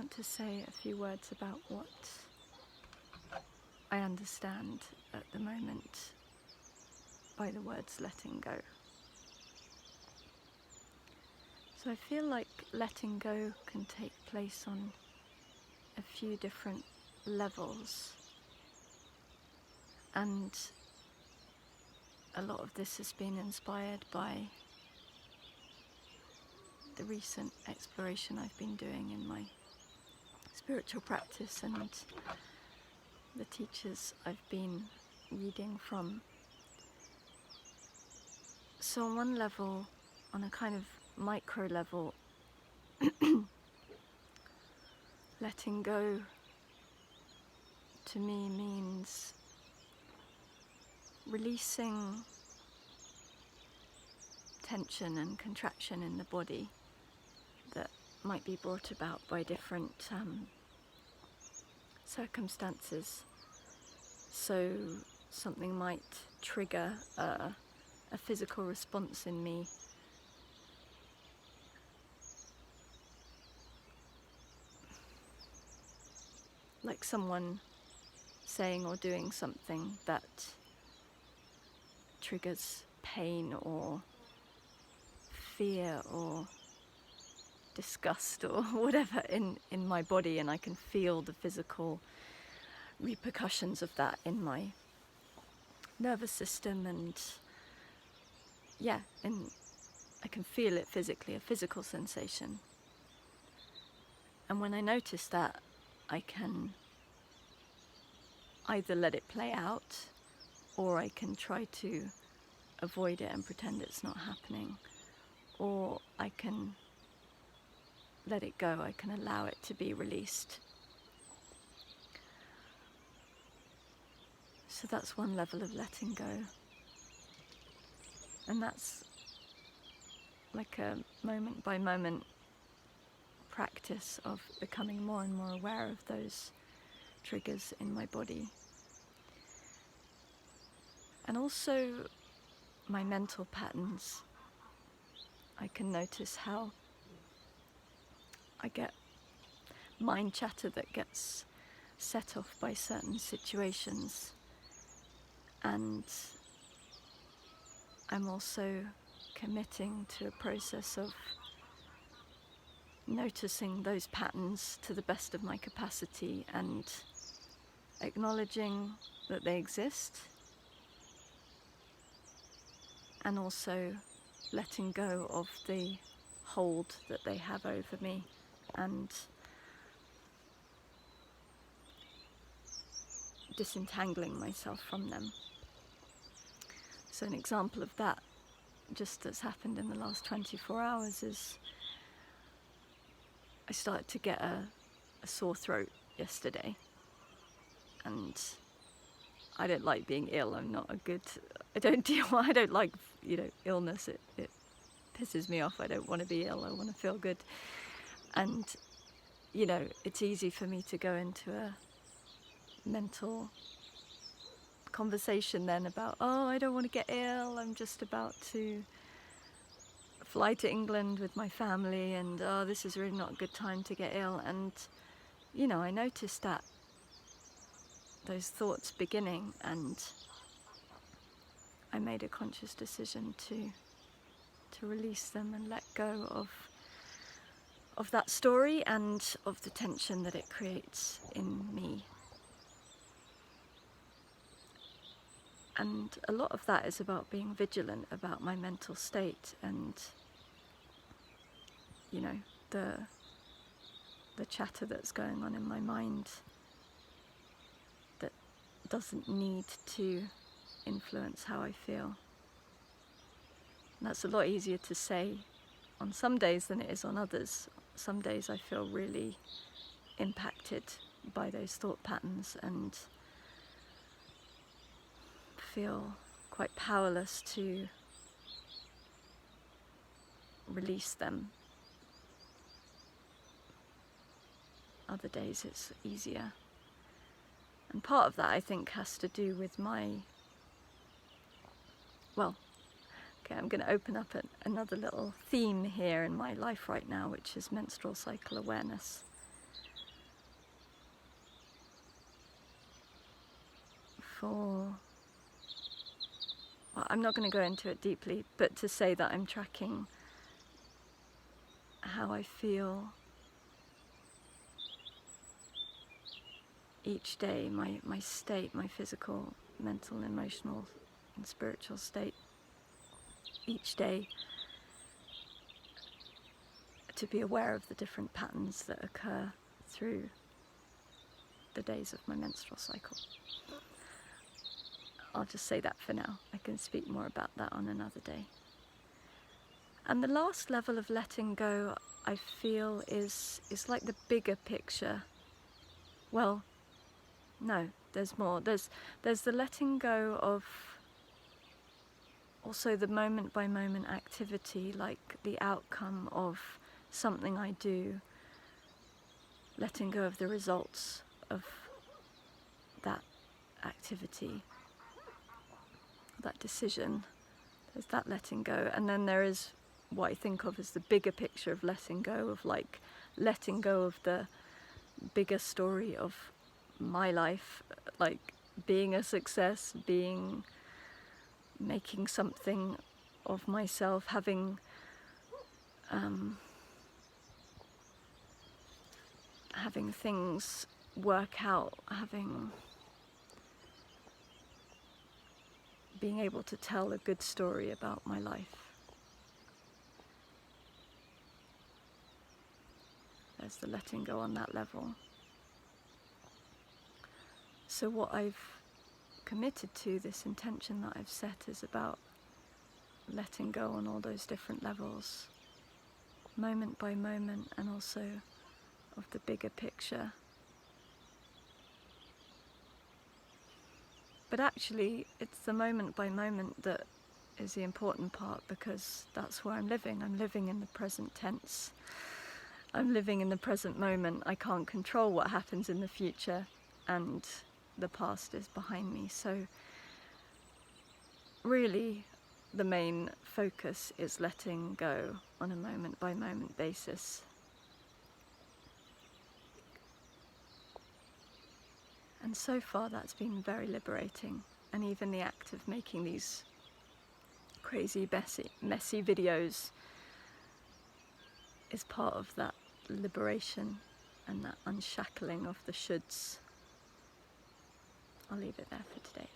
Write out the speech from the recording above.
want to say a few words about what I understand at the moment by the words letting go. So I feel like letting go can take place on a few different levels, and a lot of this has been inspired by the recent exploration I've been doing in my spiritual practice and the teachers I've been reading from. So on one level, on a kind of micro level, letting go to me means releasing tension and contraction in the body that might be brought about by different circumstances. So something might trigger a physical response in me, like someone saying or doing something that triggers pain or fear or disgust or whatever in my body, and I can feel the physical repercussions of that in my nervous system, and I can feel it physically, a physical sensation. And when I notice that, I can either let it play out, or I can try to avoid it and pretend it's not happening, or I can let it go, I can allow it to be released. So that's one level of letting go. And that's like a moment by moment practice of becoming more and more aware of those triggers in my body. And also my mental patterns. I can notice how I get mind chatter that gets set off by certain situations, and I'm also committing to a process of noticing those patterns to the best of my capacity and acknowledging that they exist, and also letting go of the hold that they have over me and disentangling myself from them. So an example of that, just that's happened in the last 24 hours, is I started to get a sore throat yesterday, and I don't like being ill. I don't like, illness. It pisses me off. I don't want to be ill. I want to feel good. And, it's easy for me to go into a mental conversation then about, I don't want to get ill. I'm just about to fly to England with my family, and this is really not a good time to get ill. And, I noticed those thoughts beginning, and I made a conscious decision to release them and let go of that story and of the tension that it creates in me. And a lot of that is about being vigilant about my mental state and, the chatter that's going on in my mind that doesn't need to influence how I feel. And that's a lot easier to say on some days than it is on others. Some days I feel really impacted by those thought patterns and feel quite powerless to release them. Other days it's easier. And part of that, I think, has to do with I'm going to open up another little theme here in my life right now, which is menstrual cycle awareness. for, well, I'm not going to go into it deeply, but to say that I'm tracking how I feel each day, my state, my physical, mental, emotional and spiritual state each day, to be aware of the different patterns that occur through the days of my menstrual cycle. I'll just say that for now. I can speak more about that on another day. And the last level of letting go, I feel, is like the bigger picture. Well, no, there's more. There's the letting go of also the moment by moment activity, like the outcome of something I do, letting go of the results of that activity, that decision. There's that letting go. And then there is what I think of as the bigger picture of letting go, of like letting go of the bigger story of my life, like being a success, making something of myself, having things work out, being able to tell a good story about my life. There's the letting go on that level. So what I've committed to, this intention that I've set, is about letting go on all those different levels, moment by moment, and also of the bigger picture. But actually, it's the moment by moment that is the important part, because that's where I'm living. I'm living in the present tense. I'm living in the present moment. I can't control what happens in the future, and the past is behind me. So really, the main focus is letting go on a moment by moment basis. And so far that's been very liberating. And even the act of making these crazy, messy videos is part of that liberation and that unshackling of the shoulds. I'll leave it there for today.